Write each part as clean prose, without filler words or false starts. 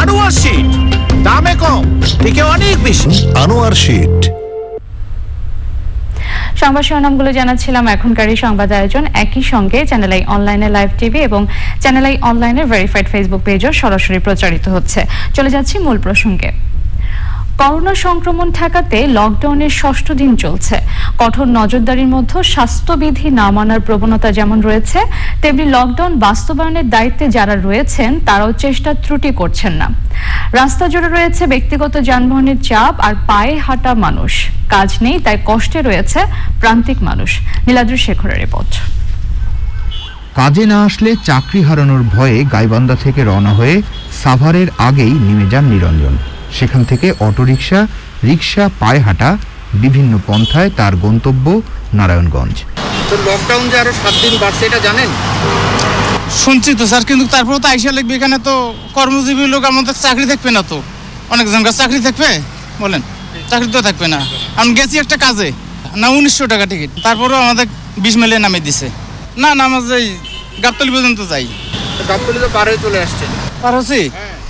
Anwar sheet, দামে কম, টিকে অনেক বেশি। আনোয়ার শীট। সংবাদ শিরোনামগুলো জানাচ্ছিলাম। এখনকার এই সংবাদ আয়োজন একই সঙ্গে চ্যানেল আই অনলাইনে লাইভ টিভি এবং চ্যানেল আই অনলাইনের ভেরিফাইড ফেসবুক পেজও সরাসরি প্রচারিত হচ্ছে। চলে যাচ্ছি মূল প্রসঙ্গে। করোনা সংক্রমণ ঠেকাতে লকডাউনের ৬ষ্ঠ দিন চলছে। কঠোর নজরদারির মধ্যে স্বাস্থ্যবিধি না মানার প্রবণতা যেমন রয়েছে, তেমনি লকডাউন বাস্তবায়নের দায়িত্বে যারা রয়েছেন তারাও চেষ্টা ত্রুটি করছেন না। রাস্তা জুড়ে রয়েছে ব্যক্তিগত যানবাহনের চাপ আর পায়ে হাঁটা মানুষ। কাজ নেই, তাই কষ্টে রয়েছে প্রান্তিক মানুষ। নীলাদ্রি শেখরের রিপোর্ট। কাজে না আসলে চাকরি হারানোর ভয়ে গাইবান্ধা থেকে রওনা হয়ে সাভারের আগেই নেমে যান নিরঞ্জন। সেখান থেকে অটোরিকশা, রিকশা, পায়ে হাঁটা বিভিন্ন পন্থায় তার গন্তব্য নারায়ণগঞ্জ। তো লকডাউন যে আরো 7 দিন বাড়ছে এটা জানেন? শুনছি তো স্যার, কিন্তু তারপরে তো আইসা লাগবে। এখানে তো কর্মজীবী লোক, আমাদের চাকরি থাকবে না। তো অনেক জনকার চাকরি থাকবে, বলেন চাকরি তো থাকবে না। আমি গেছি একটা কাজে, না 1900 টাকা টিকিট, তারপরেও আমাদের 20 মাইলে নামে দিছে। না নামা যাই গাবতলী পর্যন্ত যাই। গাবতলী তো পার হয়ে চলে আসছে। পার হচ্ছি,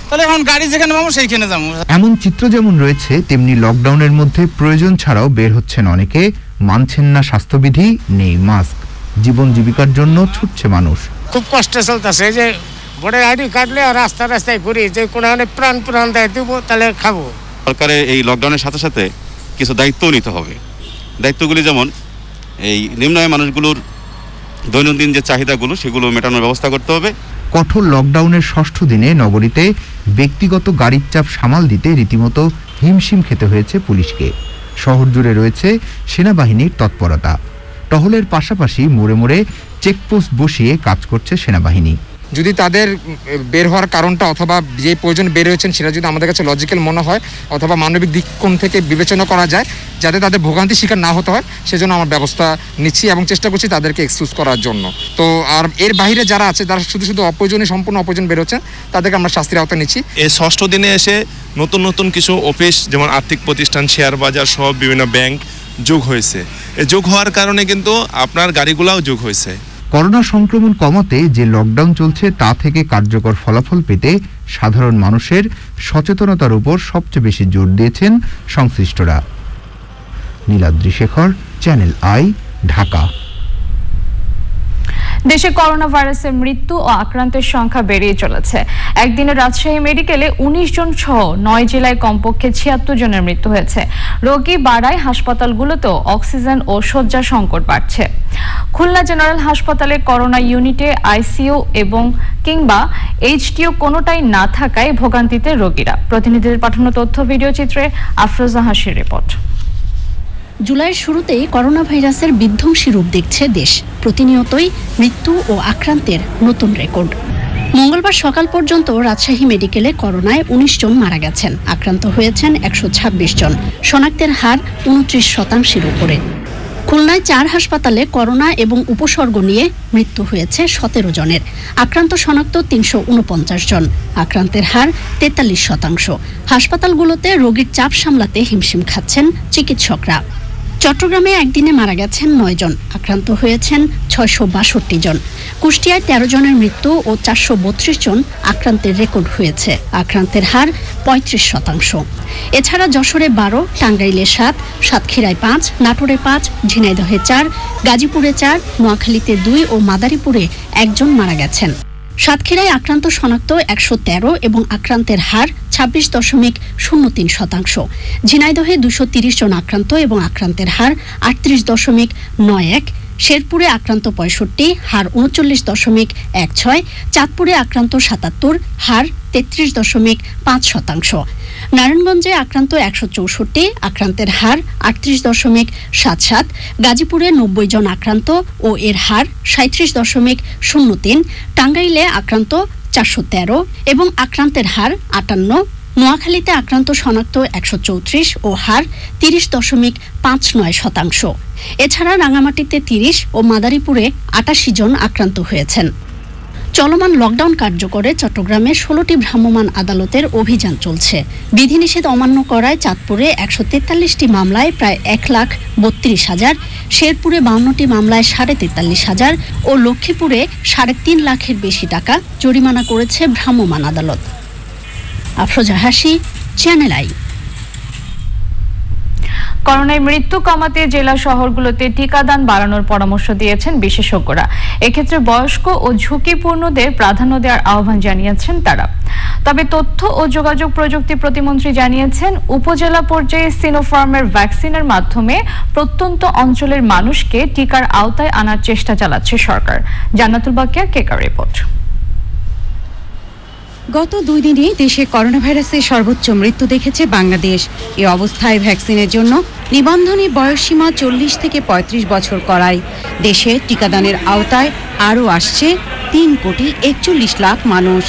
তাহলে এখন গাড়ি যেখানে পাবো সেইখানে যাবো। এমন চিত্র যেমন রয়েছে, তেমনি লকডাউনের মধ্যে প্রয়োজন ছাড়াও বের হচ্ছেন অনেকে। মানছেন না স্বাস্থ্যবিধি, নেই মাস্ক। জীবন জীবিকার জন্য ছুটছে মানুষ। খুব কষ্টে চলতেছে। যে ভোটার আইডি কাটলে রাস্তায় ঘুরি, যে কোনো প্রাণ দেয় দেবো, তাহলে খাবো। সরকারের এই লকডাউনের সাথে সাথে কিছু দায়িত্বও নিতে হবে। দায়িত্বগুলি যেমন এই নিম্ন আয়ের মানুষগুলোর দৈনন্দিন যে চাহিদাগুলো সেগুলো মেটানোর ব্যবস্থা করতে হবে। কঠোর লকডাউনের ৬ষ্ঠ দিনে নগরীতে ব্যক্তিগত গাড়ির চাপ সামাল দিতে রীতিমতো হিমশিম খেতে হয়েছে পুলিশকে। শহর জুড়ে রয়েছে সেনাবাহিনীর তৎপরতা। টহলের পাশাপাশি মোড়ে মোড়ে চেকপোস্ট বসিয়ে কাজ করছে সেনাবাহিনী। যদি তাদের বের হওয়ার কারণটা অথবা যে প্রয়োজন বের হয়েছেন সেটা যদি আমাদের কাছে লজিক্যাল মনে হয় অথবা মানবিক দিককোণ থেকে বিবেচনা করা যায়, যাতে তাদের ভোগান্তি শিকার না হতে হয়, সেজন্য আমরা ব্যবস্থা নিচ্ছি এবং চেষ্টা করছি তাদেরকে এক্সকিউজ করার জন্য। তো আর এর বাইরে যারা আছে, যারা শুধু অপ্রয়োজনীয় সম্পূর্ণ অপ্রয়োজন বের হচ্ছেন, তাদেরকে আমরা শাস্তির আওতায় নিচ্ছি। এই ৬ষ্ঠ দিনে এসে নতুন কিছু অফিস, যেমন আর্থিক প্রতিষ্ঠান, শেয়ার বাজার সহ বিভিন্ন ব্যাংক যোগ হয়েছে। এই যোগ হওয়ার কারণে কিন্তু আপনার গাড়িগুলাও যোগ হয়েছে। করোনা সংক্রমণ কমাতে যে লকডাউন চলছে তা থেকে কার্যকর ফলাফল পেতে সাধারণ মানুষের সচেতনতার উপর সবচেয়ে বেশি জোর দিয়েছেন সংশ্লিষ্টরা। Niladri Shekhar, channel I, Dhaka. দেশে করোনা ভাইরাসের মৃত্যু ও আক্রান্তের সংখ্যা বেড়েই চলেছে। একদিনে রাজশাহী মেডিকেলে 19 জন সহ 9 জেলায় কমপক্ষে 76 জনের মৃত্যু হয়েছে। রোগী বাড়ায় হাসপাতালগুলোতেও অক্সিজেন ও শয্যা সংকট বাড়ছে। খুলনা জেনারেল হাসপাতালে করোনা ইউনিটে আইসিইউ এবং কিংবা এইচডিইউ কোনোটাই না থাকায় ভোগান্তিতে রোগীরা। প্রতিনিধিদের পাঠানো তথ্য ভিডিও চিত্রে আফরোজা হাসির রিপোর্ট। জুলাইয়ের শুরুতেই করোনা ভাইরাসের বিধ্বংসী রূপ দেখছে দেশ। প্রতিনিয়তই মৃত্যু ও আক্রান্তের নতুন রেকর্ড। মঙ্গলবার সকাল পর্যন্ত রাজশাহী মেডিকেলে করোনায় 19 জন মারা গেছেন। আক্রান্ত হয়েছেন 126 জন। শনাক্তের হার 29% উপরে। খুলনায় 4 হাসপাতালে করোনা এবং উপসর্গ নিয়ে মৃত্যু হয়েছে 17 জনের। আক্রান্ত শনাক্ত 349 জন। আক্রান্তের হার 43%। হাসপাতালগুলোতে রোগীর চাপ সামলাতে হিমশিম খাচ্ছেন চিকিৎসকরা। চট্টগ্রামে একদিনে মারা গেছেন 9 জন। আক্রান্ত হয়েছেন 662 জন। কুষ্টিয়ায় 13 জনের মৃত্যু ও 432 জন আক্রান্তের রেকর্ড হয়েছে। আক্রান্তের হার 35%। এছাড়া যশোরে 12, টাঙ্গাইলে 7, সাতক্ষীরায় 5, নাটোরে 5, ঝিনাইদহে 4, গাজীপুরে 4, নোয়াখালীতে 2 ও মাদারীপুরে 1 জন মারা গেছেন। সাতক্ষীরায় আক্রান্ত শনাক্ত 113 এবং আক্রান্তের হার 26.03%। ঝিনাইদহে 230 জন আক্রান্ত এবং আক্রান্তের হার 38.91। শেরপুরে আক্রান্ত 65, হার 39.16। চাঁদপুরে আক্রান্ত 77, হার 33.5%। নারায়ণগঞ্জে আক্রান্ত 164, আক্রান্তের হার 38.77। গাজীপুরে 90 জন আক্রান্ত ও এর হার 37.03। টাঙ্গাইলে আক্রান্ত 413 এবং আক্রান্তের হার 58। নোয়াখালীতে আক্রান্ত শনাক্ত 134 ও হার 30.59%। এছাড়া রাঙামাটিতে 30 ও মাদারীপুরে 88 জন আক্রান্ত হয়েছেন। চলমান লকডাউন কার্যকরে চট্টগ্রামে 16টি ভ্রাম্যমাণ আদালতের অভিযান চলছে। বিধিনিষেধ অমান্য করায় চাঁদপুরে 143টি মামলায় প্রায় 1,32,000, শেরপুরে 52টি মামলায় 43,500 ও লক্ষ্মীপুরে 3.5 লাখের বেশি টাকা জরিমানা করেছে ভ্রাম্যমাণ আদালত। আফরোজা হাসি, চ্যানেল আই। করোনায় মৃত্যু কমাতে জেলা শহরগুলোতে টিকাদান বাড়ানোর পরামর্শ দিয়েছেন বিশেষজ্ঞরা। এক্ষেত্রে বয়স্ক ও ঝুঁকিপূর্ণদের প্রাধান্য দেওয়ার আহ্বান জানিয়েছেন তারা। তবে তথ্য ও যোগাযোগ প্রযুক্তি প্রতিমন্ত্রী জানিয়েছেন, উপজেলা পর্যায়ে সিনোফার্মের ভ্যাকসিনের মাধ্যমে প্রত্যন্ত অঞ্চলের মানুষকে টিকার আওতায় আনার চেষ্টা চালাচ্ছে সরকার। জান্নাতুল বাকিয়ার কেকার রিপোর্ট। গত 2 দিনে দেশে করোনা ভাইরাসের সর্বোচ্চ মৃত্যু দেখেছে বাংলাদেশ। এই অবস্থায় ভ্যাকসিনের জন্য নিবন্ধনী বয়সসীমা 40 থেকে 35 বছর করায় দেশে টিকাদানের আওতায় আরও আসছে 3,41 লাখ মানুষ।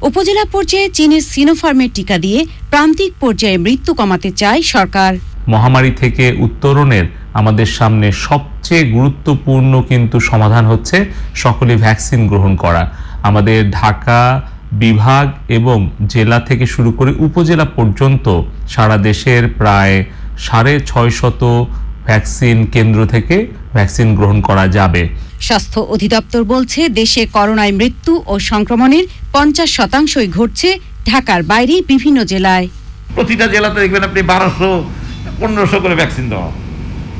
উপজেলা পর্যায়ে চীনের সিনোফার্মের টিকা দিয়ে প্রান্তিক পর্যায়ে মৃত্যু কমাতে চায় সরকার। মহামারী থেকে উত্তরণের আমাদের সামনে সবচেয়ে গুরুত্বপূর্ণ কিন্তু সমাধান হচ্ছে সকলে ভ্যাকসিন গ্রহণ করা। আমাদের ঢাকা বিভাগ এবং জেলা থেকে শুরু করে উপজেলা পর্যন্ত সারা দেশের প্রায় 650 ভ্যাকসিন কেন্দ্র থেকে ভ্যাকসিন গ্রহণ করা যাবে। স্বাস্থ্য অধিদপ্তর বলছে, দেশে করোনায় মৃত্যু ও সংক্রমণের 50% ঘটছে ঢাকার বাইরে বিভিন্ন জেলায়। প্রতিটা জেলাতে দেখবেন আপনি 1200-1500 করে ভ্যাকসিন দেওয়া।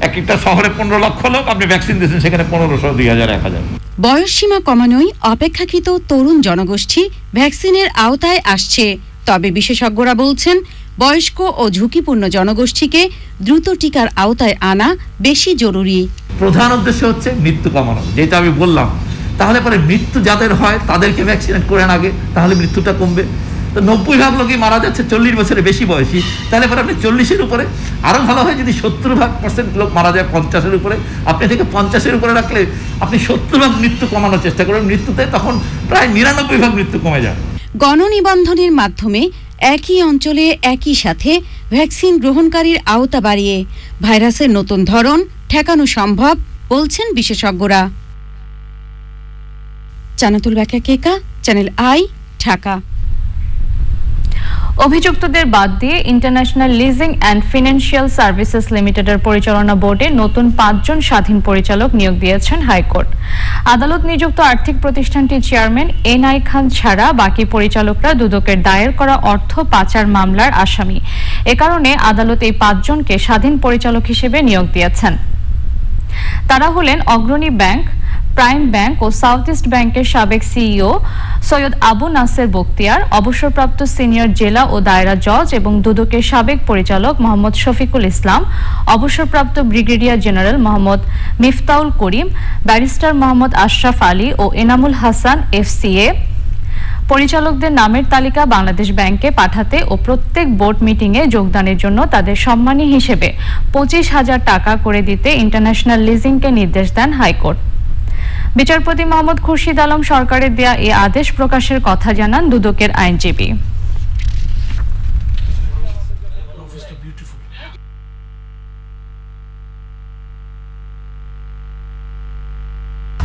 একটা শহরে 15 লক্ষ লোক আপনি ভ্যাকসিন দিয়েছেন, সেখানে 1500, 2000, 1000। বয়সসীমা কমানোয় অপেক্ষাকৃত তরুণ জনগোষ্ঠী ভ্যাকসিনের আওতায় আসছে। তবে বিশেষজ্ঞরা বলছেন, বয়স্ক ও ঝুঁকিপূর্ণ জনগোষ্ঠীকে দ্রুত টিকার আওতায় আনা বেশি জরুরি। প্রধান উদ্দেশ্য হচ্ছে মৃত্যু কমানো, যেটা আমি বললাম। তাহলে পরে মৃত্যু যাদের হয় তাদেরকে ভ্যাকসিনেট করেন আগে, তাহলে মৃত্যুটা কমবে। তো 90% লোকই মারা যাচ্ছে 40 বছরের বেশি বয়সী, তাহলে পরে আপনি 40-এর উপরে, আরও ভালো হয় যদি 70% লোক মারা যায় 50-এর উপরে, আপনি এটাকে 50-এর উপরে রাখলে আপনি 70% মৃত্যু কমানোর চেষ্টা করবেন। মৃত্যুতে তখন প্রায় 99% মৃত্যু কমে যায়। গণনিবন্ধনের মাধ্যমে একই অঞ্চলে একই সাথে ভ্যাকসিন গ্রহণকারীর আওতা বাড়িয়ে ভাইরাসের নতুন ধরন ঠেকানো সম্ভব বলছেন বিশেষজ্ঞরা। জান্নাতুল বাকিয়া, কেকা, চ্যানেল আই, ঢাকা। অভিযুক্তদের বাদ দিয়ে international leasing and financial services লিমিটেডের পরিচালনা বোর্ডে নতুন 5 জন স্বাধীন পরিচালক নিয়োগ দিয়েছেন হাইকোর্ট। আদালত নিযুক্ত আর্থিক প্রতিষ্ঠানটির চেয়ারম্যান এনআই খান ছাড়া বাকি পরিচালকরা দুদকের দায়ের করা অর্থ পাচার মামলার আসামি। এ কারণে আদালত এই 5 জনকে স্বাধীন পরিচালক হিসেবে নিয়োগ দিয়েছেন। তারা হলেন অগ্রণী ব্যাংক, প্রাইম ব্যাংক ও সাউথ ইস্ট ব্যাংকের সাবেক সিইও সৈয়দ আবু নাসের বখতিয়ার, অবসরপ্রাপ্ত সিনিয়র জেলা ও দায়রা জজ এবং দুদকের সাবেক পরিচালক মোহাম্মদ শফিকুল ইসলাম, অবসরপ্রাপ্ত ব্রিগেডিয়ার জেনারেল মোহাম্মদ মিফতাউল করিম, ব্যারিস্টার মোহাম্মদ আশরাফ আলী ও এনামুল হাসান এফসিএ। পরিচালকদের নামের তালিকা বাংলাদেশ ব্যাংকে পাঠাতে ও প্রত্যেক বোর্ড মিটিংয়ে যোগদানের জন্য তাদের সম্মানী হিসেবে 25,000 টাকা করে দিতে ইন্টারন্যাশনাল লিজিংকে নির্দেশ দেন হাইকোর্ট। বিচারপতি মোহাম্মদ খুরশিদ আলম সরকারের দেয়া এই আদেশ প্রকাশের কথা জানান দুদকের আইনজীবী।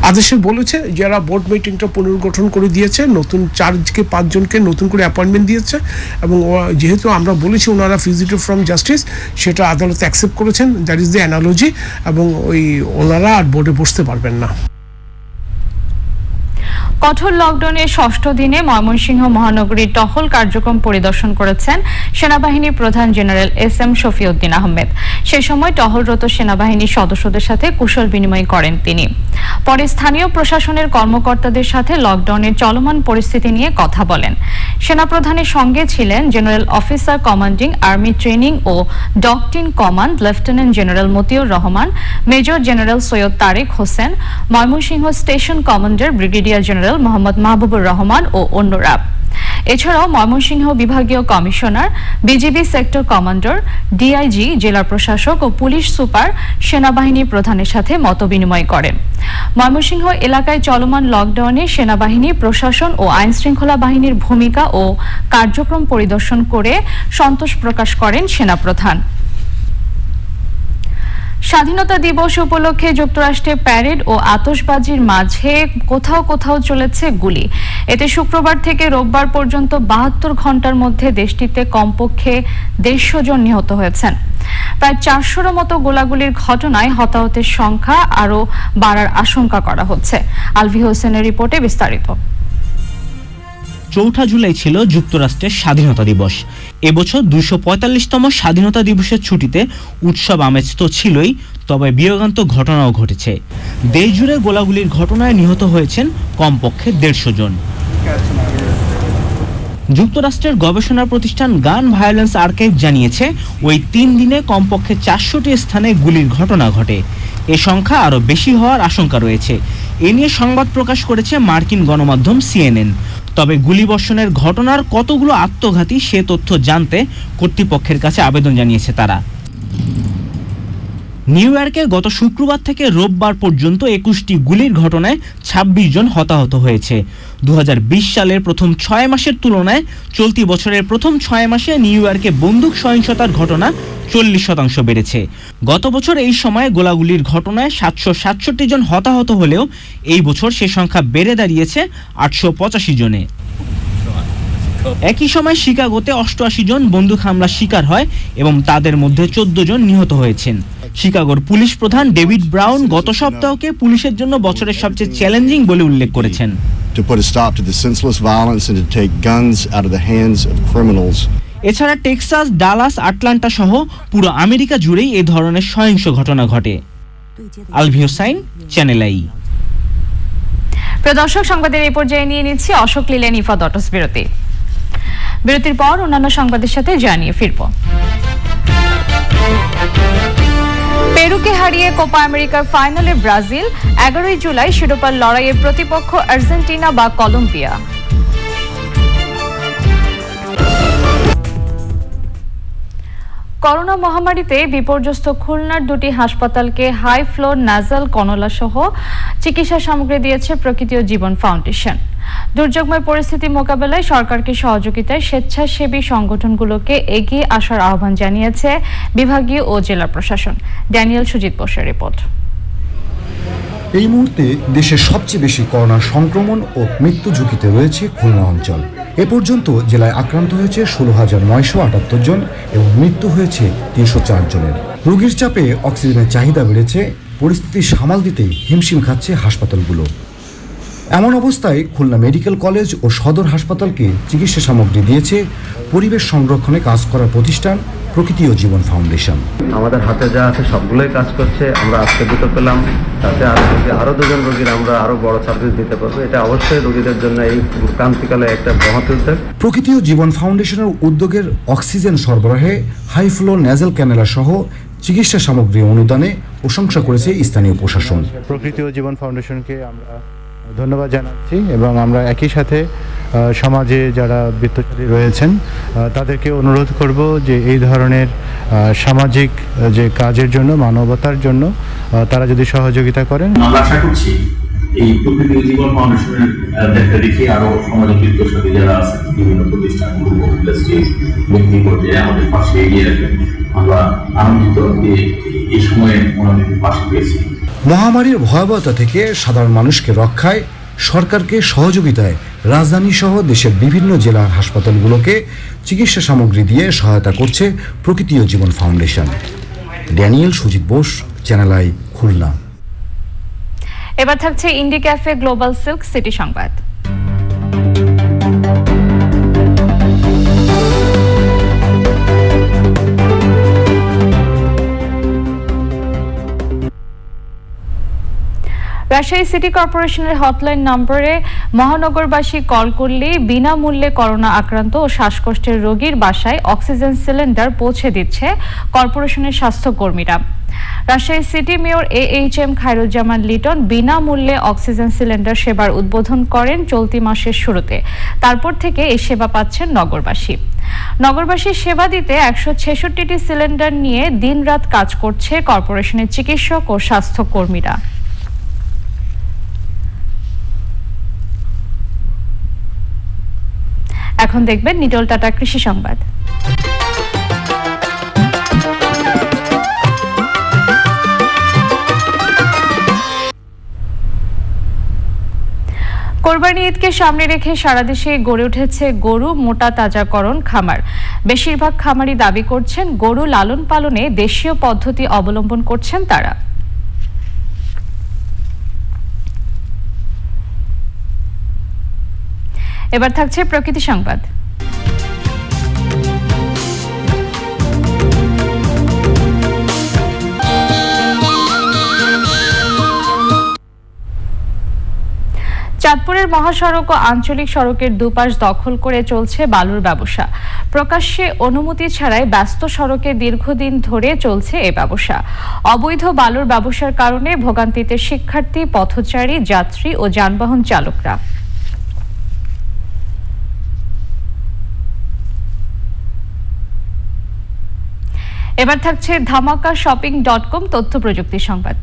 আদেশে বলেছে যারা বোর্ড মিটিংটা পুনর্গঠন করে দিয়েছে, নতুন 4-5 জনকে নতুন করে অ্যাপয়েন্টমেন্ট দিয়েছে এবং যেহেতু আমরা বলেছি ওনারা ফিজিটিভ ফ্রম জাস্টিস, সেটা আদালত অ্যাকসেপ্ট করেছেন। দ্যাট ইজ দ্য অ্যানালজি, এবং ওনারা আর বোর্ডে বসতে পারবেন না। কঠোর লকডাউনের 6ষ্ঠ দিনে ময়মনসিংহ মহানগরীর টহল কার্যক্রম পরিদর্শন করেছেন সেনাবাহিনী প্রধান জেনারেল SM শফিউদ্দিন আহমেদ। সে সময় টহলরত সেনাবাহিনীর সদস্যদের সাথে কুশল বিনিময় করেন তিনি। পরে স্থানীয় প্রশাসনের কর্মকর্তাদের সাথে লকডাউনের চলমান পরিস্থিতি নিয়ে কথা বলেন। সেনাপ্রধানের সঙ্গে ছিলেন general officer commanding army training ও doctrine command lieutenant general Motiur Rahman, major general Syed Tarek Hossain, Mymensingh station commander brigadier general Mohammad Mahbubur Rahman ও অন্যরা। এছাড়াও ময়মনসিংহ বিভাগীয় commissioner, BGB sector commander, DIG, জেলা প্রশাসক ও পুলিশ সুপার সেনাবাহিনী প্রধানের সাথে মতবিনিময় করেন। ময়মনসিংহ এলাকায় চলমান লকডাউনে সেনাবাহিনী, প্রশাসন ও আইন শৃঙ্খলা বাহিনীর ভূমিকা ও কার্যক্রম পরিদর্শন করে সন্তোষ প্রকাশ করেন সেনাপ্রধান। স্বাধীনতা দিবস উপলক্ষে যুক্তরাষ্ট্রে প্যারেড ও আতশবাজির মাঝে কোথাও কোথাও চলেছে গুলি। এতে শুক্রবার থেকে রোববার পর্যন্ত 72 ঘন্টার মধ্যে দেশটিতে কমপক্ষে 150 জন নিহত হয়েছেন। প্রায় 400-এর মতো গোলাগুলির ঘটনায় হতাহতের সংখ্যা আরও বাড়ার আশঙ্কা করা হচ্ছে। আলভি হোসেনের রিপোর্টে বিস্তারিত। 4 জুলাই ছিল যুক্তরাষ্ট্রের স্বাধীনতা দিবস। এবছর 245তম স্বাধীনতা দিবসের ছুটিতে উৎসব আমেজ তো ছিলই, তবে বিয়োগান্তক ঘটনাও ঘটেছে। দেশ জুড়ে গোলাগুলির ঘটনায় নিহত হয়েছেন কমপক্ষে 150 জন। যুক্তরাষ্ট্রের গবেষণা প্রতিষ্ঠান গান ভায়োলেন্স আর্কাইভ জানিয়েছে ওই 3 দিনে কমপক্ষে 400টি স্থানে গুলির ঘটনা ঘটে। এ সংখ্যা আরও বেশি হওয়ার আশঙ্কা রয়েছে। এ নিয়ে সংবাদ প্রকাশ করেছে মার্কিন গণমাধ্যম CNN। তবে গুলিবর্ষণের ঘটনার কতগুলো আত্মঘাতী সে তথ্য জানতে কর্তৃপক্ষের কাছে আবেদন জানিয়েছে তারা। নিউ ইয়র্কে গত শুক্রবার থেকে রোববার পর্যন্ত 21টি গুলির ঘটনায় 26 জন হতাহত হয়েছে। 2020 সালের প্রথম 6 মাসের তুলনায় চলতি বছরের প্রথম 6 মাসে নিউ ইয়র্কে বন্দুক সহিংসতার ঘটনা 40% বেড়েছে। গত বছর এই সময় গোলাগুলির ঘটনায় 767 জন হতাহত হলেও এই বছর সে সংখ্যা বেড়ে দাঁড়িয়েছে 885 জনে। একই সময় শিকাগোতে 88 জন বন্দুক হামলার শিকার হয় এবং তাদের মধ্যে 14 জন নিহত হয়েছেন। শিকাগোর পুলিশ প্রধান ডেভিড ব্রাউন গত সপ্তাহকে পুলিশের জন্য বছরের সবচেয়ে চ্যালেঞ্জিং বলে উল্লেখ করেছেন। To put a stop to the senseless violence and to take guns out of the hands of criminals. এছাড়া টেক্সাস, ডালাস, আটলান্টা সহ পুরো আমেরিকা জুড়েই এই ধরনের সহিংস ঘটনা ঘটে। Alvi Hossain, channel I. প্রিয় দর্শক, সংবাদের এই পর্যায়ে নিয়ে নিচ্ছি অশোক লিলেন ইফাত অটোস বিরতি। বিরতির পর অন্যান্য সংবাদের সাথে জানিয়ে ফিরব। পেরুকে হারিয়ে কোপা আমেরিকার ফাইনালে ব্রাজিল, 11 জুলাই শিরোপার লড়াইয়ের প্রতিপক্ষ আর্জেন্টিনা বা কলম্বিয়া। করোনা মহামারীতে বিপর্যস্ত খুলনার 2টি হাসপাতালকে হাই ফ্লোর নাজাল কনলা সহ চিকিৎসা সামগ্রী দিয়েছে প্রকৃতি ও জীবন ফাউন্ডেশন। দুর্যোগময় পরিস্থিতি মোকাবেলায় সরকারকে সহযোগিতায় স্বেচ্ছাসেবী সংগঠনগুলোকে এগিয়ে আসার আহ্বান জানিয়েছে বিভাগীয় ও জেলা প্রশাসন। ড্যানিয়েল সুজিত বোসের রিপোর্ট। এই মুহূর্তে দেশের সবচেয়ে বেশি করোনা সংক্রমণ ও মৃত্যু ঝুঁকিতে রয়েছে খুলনা অঞ্চল। এ পর্যন্ত জেলায় আক্রান্ত হয়েছে 16,978 জন এবং মৃত্যু হয়েছে 304 জনের। রোগীর চাপে অক্সিজেনের চাহিদা বেড়েছে, পরিস্থিতি সামাল দিতেই হিমশিম খাচ্ছে হাসপাতালগুলো। এমন অবস্থায় খুলনা মেডিকেল কলেজ ও সদর হাসপাতালকে চিকিৎসা সামগ্রী দিয়েছে পরিবেশ সংরক্ষণে কাজ করা প্রতিষ্ঠান প্রকৃতি ও জীবন ফাউন্ডেশন। আমাদের হাতে যা আছে সবগুলোই কাজ করছে। আমরা আজকে দুটো পেলাম, তাতে আরো 2 জন রোগীর আমরা আরো বড় সার্ভিস দিতে পারবো। এটা অবশ্যই রোগীদের জন্য এই ক্রান্তিকালে একটা মহৎ উদ্যোগ। প্রকৃতি ও জীবন ফাউন্ডেশনের উদ্যোগের অক্সিজেন সরবরাহে হাই ফ্লো নেজাল ক্যানেলা সহ চিকিৎসা সামগ্রী অনুদানে প্রশংসা করেছে স্থানীয় প্রশাসন। প্রকৃতি ও জীবন ফাউন্ডেশনকে আমরা ধন্যবাদ জানাচ্ছি এবং আমরা একই সাথে সমাজে যারা বিত্তশালী রয়েছেন তাদেরকে অনুরোধ করব যে এই ধরনের সামাজিক যে কাজের জন্য, মানবতার জন্য তারা যদি সহযোগিতা করেন। আমরা আশা করছি এই প্রকৃতি ও জীবন ফাউন্ডেশনের দেখা দেখি আরো সমাজের বিত্তশালী যারা আছে বিভিন্ন প্রতিষ্ঠানগুলো, ইন্ডাস্ট্রিজ, ব্যক্তি পর্যায়ে আমাদের পাশে এগিয়ে রাখবেন। আমরা আনন্দিত যে এই সময়ে ওনাদের পাশে পেয়েছি। মহামারীর ভয়াবহতা থেকে সাধারণ মানুষকে রক্ষায় সরকারকে সহযোগিতায় রাজধানী সহ দেশের বিভিন্ন জেলা হাসপাতালগুলোকে চিকিৎসা সামগ্রী দিয়ে সহায়তা করছে Prokriti o Jibon foundation. Daniel Sujit Bose, channel I, Khulna. এবার থাকছে indie cafe global silk city সংবাদ। রাজশাহী সিটি কর্পোরেশনের হটলাইন নম্বরে মহানগরবাসী কল করলে বিনামূল্যে করোনা আক্রান্ত ও শ্বাসকষ্টের রোগীর বাসায় অক্সিজেন সিলিন্ডার পৌঁছে দিচ্ছে কর্পোরেশনের স্বাস্থ্যকর্মীরা। Rajshahi city mayor AHM Khairuzzaman Liton বিনামূল্যে অক্সিজেন সিলিন্ডার সেবার উদ্বোধন করেন চলতি মাসের শুরুতে। তারপর থেকে এই সেবা পাচ্ছেন নগরবাসী। নগরবাসীর সেবা দিতে 166টি সিলিন্ডার নিয়ে দিনরাত কাজ করছে কর্পোরেশনের চিকিৎসক ও স্বাস্থ্যকর্মীরা। এখন দেখবেন নিটল টাটা কৃষি সংবাদ। কোরবানি ঈদকে সামনে রেখে সারা দেশে গড়ে উঠেছে গরু মোটা তাজাকরণ খামার। বেশিরভাগ খামারি দাবি করছেন গরু লালন পালনে দেশীয় পদ্ধতি অবলম্বন করছেন তারা। এবার থাকছে প্রকৃতি সংবাদ। চাঁদপুরের মহাসড়ক ও আঞ্চলিক সড়কের দুপাশ দখল করে চলছে বালুর ব্যবসা। প্রকাশ্যে অনুমতি ছাড়াই ব্যস্ত সড়কে দীর্ঘদিন ধরে চলছে এই ব্যবসা। অবৈধ বালুর ব্যবসার কারণে ভোগান্তিতে শিক্ষার্থী, পথচারী, যাত্রী ও যানবাহন চালকরা। এবার থাকছে ধামাকা শপিং.com তথ্য প্রযুক্তি সংবাদ।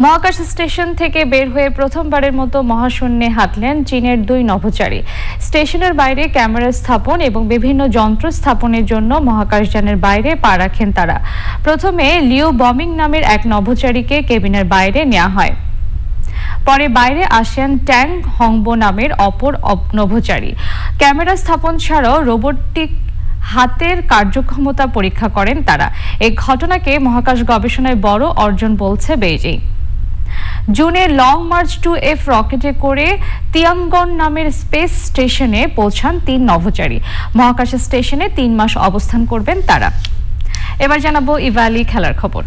মহাকাশ স্টেশন থেকে বের হয়ে প্রথমবারের মতো মহাশূন্যে হাঁটলেন চীনের 2 নভোচারী। স্টেশনের বাইরে ক্যামেরা স্থাপন এবং বিভিন্ন যন্ত্র স্থাপনের জন্য মহাকাশযানের বাইরে পা রাখেন তারা। প্রথমে লিউ বমিং নামের এক নভোচারীকে কেবিনের বাইরে নেওয়া হয়। পরে বাইরে আসেন ট্যাং হংবো নামের অপর নভোচারী। ক্যামেরা স্থাপন ছাড়াও রোবোটিক হাতের কার্যক্ষমতা পরীক্ষা করেন তারা। এই ঘটনাকে মহাকাশ গবেষণায় বড় অর্জন বলছে বেইজিং। জুনে লং মার্চ 2F রকেটে করে তিয়াঙ্গন নামের স্পেস স্টেশনে পৌঁছান 3 নভোচারী। মহাকাশ স্টেশনে 3 মাস অবস্থান করবেন তারা। এবার জানাবো ইভালি খেলার খবর।